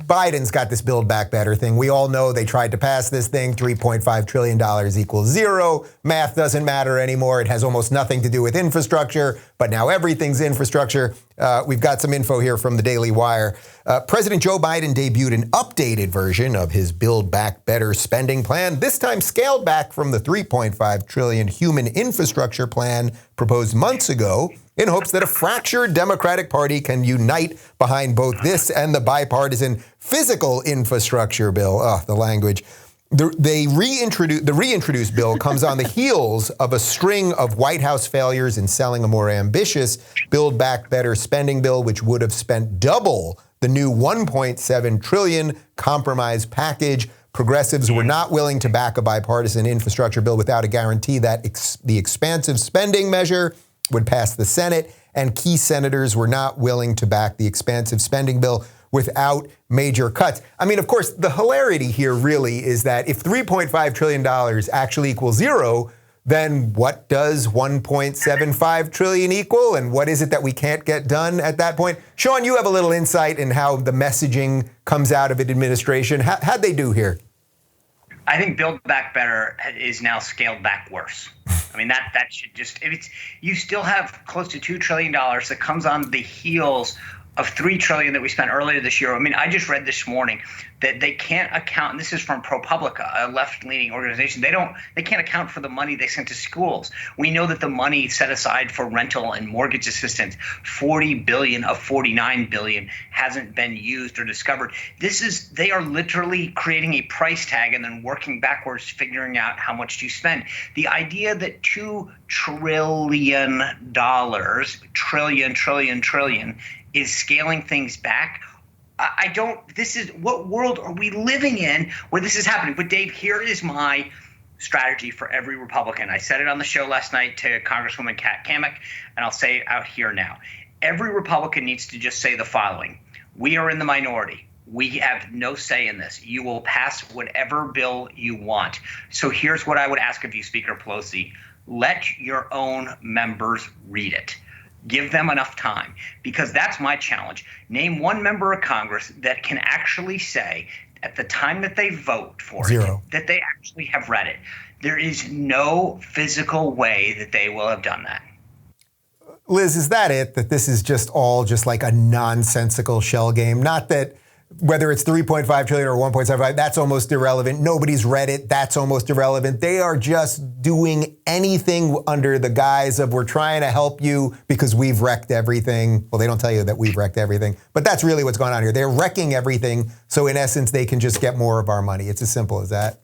Biden's got this Build Back Better thing. We all know they tried to pass this thing. $3.5 trillion equals zero. Math doesn't matter anymore. It has almost nothing to do with infrastructure, but now everything's infrastructure. We've got some info here from the Daily Wire. President Joe Biden debuted an updated version of his Build Back Better spending plan, this time scaled back from the $3.5 trillion human infrastructure plan proposed months ago, in hopes that a fractured Democratic Party can unite behind both this and the bipartisan physical infrastructure bill. The language. The reintroduced bill comes on the heels of a string of White House failures in selling a more ambitious Build Back Better spending bill, which would have spent double the new $1.7 trillion compromise package. Progressives were not willing to back a bipartisan infrastructure bill without a guarantee that the expansive spending measure would pass the Senate, and key senators were not willing to back the expansive spending bill without major cuts. I mean, of course, the hilarity here really is that if $3.5 trillion actually equals zero, then what does $1.75 trillion equal? And what is it that we can't get done at that point? Sean, you have a little insight in how the messaging comes out of an administration. How'd they do here? I think Build Back Better is now scaled back worse. I mean, that should just, you still have close to $2 trillion that comes on the heels of $3 trillion that we spent earlier this year. I mean, I just read this morning that they can't account, and this is from ProPublica, a left-leaning organization. They can't account for the money they sent to schools. We know that the money set aside for rental and mortgage assistance, $40 billion of $49 billion, hasn't been used or discovered. They are literally creating a price tag and then working backwards, figuring out how much to spend. The idea that $2 trillion, trillion, is scaling things back. What world are we living in where this is happening? But Dave, here is my strategy for every Republican. I said it on the show last night to Congresswoman Kat Cammack, and I'll say it out here now. Every Republican needs to just say the following: we are in the minority. We have no say in this. You will pass whatever bill you want. So here's what I would ask of you, Speaker Pelosi. Let your own members read it. Give them enough time, because that's my challenge. Name one member of Congress that can actually say at the time that they vote for it that they actually have read it. There is no physical way that they will have done that. Liz, is that it? That this is just all just like a nonsensical shell game? Not that whether it's 3.5 trillion or 1.75, that's almost irrelevant. Nobody's read it. That's almost irrelevant. They are just doing anything under the guise of we're trying to help you because we've wrecked everything. Well, they don't tell you that we've wrecked everything, but that's really what's going on here. They're wrecking everything. So in essence, they can just get more of our money. It's as simple as that.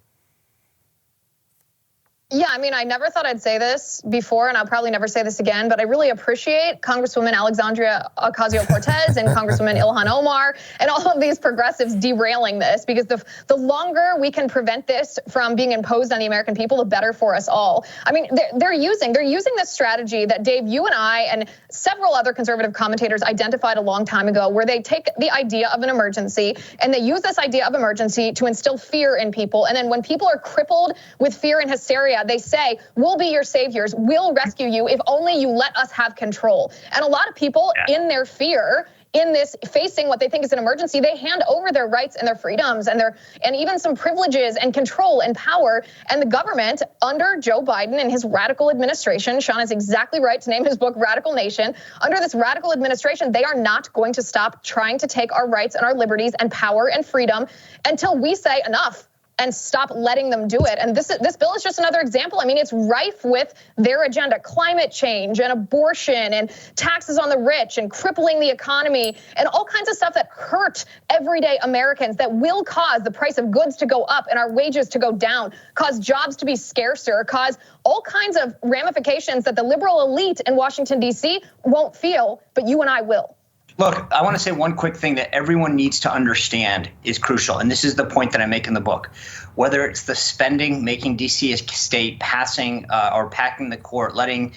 Yeah, I mean, I never thought I'd say this before, and I'll probably never say this again, but I really appreciate Congresswoman Alexandria Ocasio-Cortez and Congresswoman Ilhan Omar and all of these progressives derailing this, because the longer we can prevent this from being imposed on the American people, the better for us all. I mean, they're using this strategy that, Dave, you and I and several other conservative commentators identified a long time ago, where they take the idea of an emergency and they use this idea of emergency to instill fear in people. And then when people are crippled with fear and hysteria, they say, we'll be your saviors, we'll rescue you if only you let us have control. And a lot of people in their fear, in this facing what they think is an emergency, they hand over their rights and their freedoms and even some privileges and control and power. And the government under Joe Biden and his radical administration, Sean is exactly right to name his book Radical Nation. Under this radical administration, they are not going to stop trying to take our rights and our liberties and power and freedom until we say enough and stop letting them do it. And this bill is just another example. I mean, it's rife with their agenda: climate change and abortion and taxes on the rich and crippling the economy and all kinds of stuff that hurt everyday Americans, that will cause the price of goods to go up and our wages to go down, cause jobs to be scarcer, cause all kinds of ramifications that the liberal elite in Washington, D.C. won't feel, but you and I will. Look, I want to say one quick thing that everyone needs to understand is crucial, and this is the point that I make in the book. Whether it's the spending, making D.C. a state, passing or packing the court, letting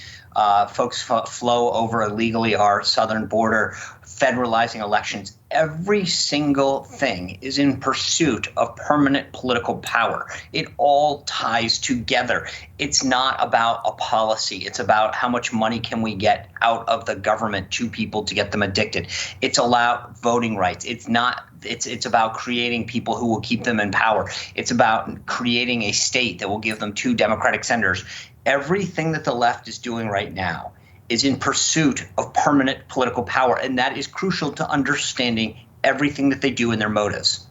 folks flow over illegally our southern border, federalizing elections. Every single thing is in pursuit of permanent political power. It all ties together. It's not about a policy. It's about how much money can we get out of the government to people to get them addicted. It's about voting rights. It's about creating people who will keep them in power. It's about creating a state that will give them 2 Democratic senators. Everything that the left is doing right now is in pursuit of permanent political power, and that is crucial to understanding everything that they do in their motives.